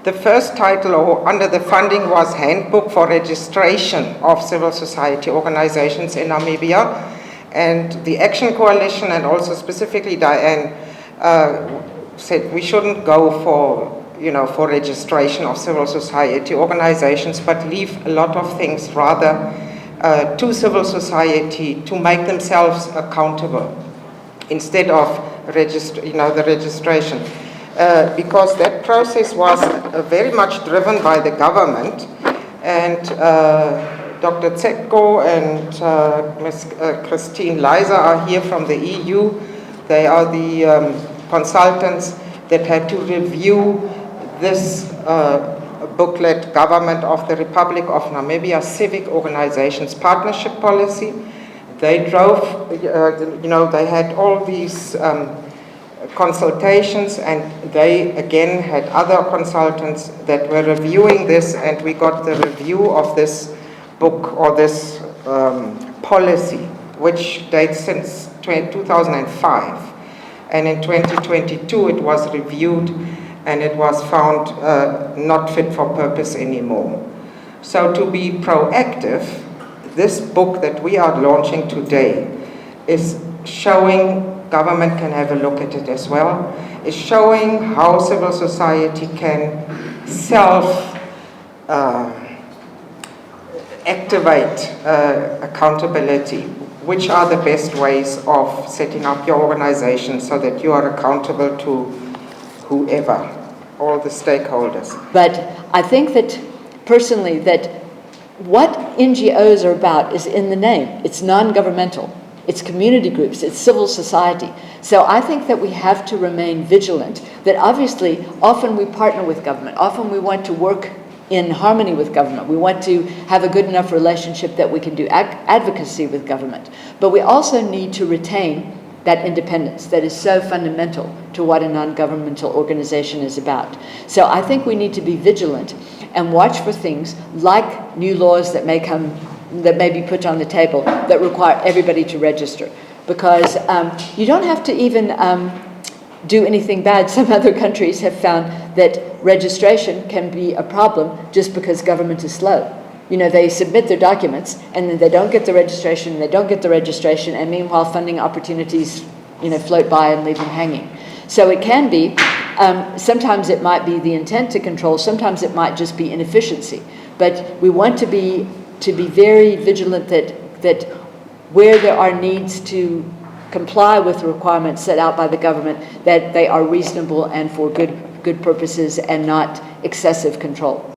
The first title or under the funding was Handbook for Registration of Civil Society Organizations in Namibia. And the Action Coalition, and also specifically Diane, said we shouldn't go for registration of civil society organizations, but leave a lot of things rather to civil society to make themselves accountable instead of the registration. Because that process was very much driven by the government, and Dr. Tsetko and Ms. Christine Leiser are here from the EU. They are the consultants that had to review this booklet, Government of the Republic of Namibia Civic Organizations Partnership Policy. They drove, they had all these consultations, and they again had other consultants that were reviewing this, and we got the review of this book or this policy, which dates since 2005. And in 2022 it was reviewed and it was found not fit for purpose anymore. So to be proactive, this book that we are launching today is showing, government can have a look at it as well, is showing how civil society can activate accountability. Which are the best ways of setting up your organization so that you are accountable to whoever, all the stakeholders. But I think that, personally, that what NGOs are about is in the name. It's non-governmental. It's community groups. It's civil society. So I think that we have to remain vigilant, that obviously often we partner with government. Often we want to work in harmony with government. We want to have a good enough relationship that we can do advocacy with government. But we also need to retain that independence that is so fundamental to what a non-governmental organization is about. So I think we need to be vigilant and watch for things like new laws that may come, that may be put on the table that require everybody to register. Because you don't have to even do anything bad. Some other countries have found that registration can be a problem just because government is slow. They submit their documents and then they don't get the registration, and meanwhile funding opportunities, float by and leave them hanging. So it can be, sometimes it might be the intent to control, sometimes it might just be inefficiency. But we want to be very vigilant that where there are needs to comply with the requirements set out by the government, that they are reasonable and for good purposes and not excessive control.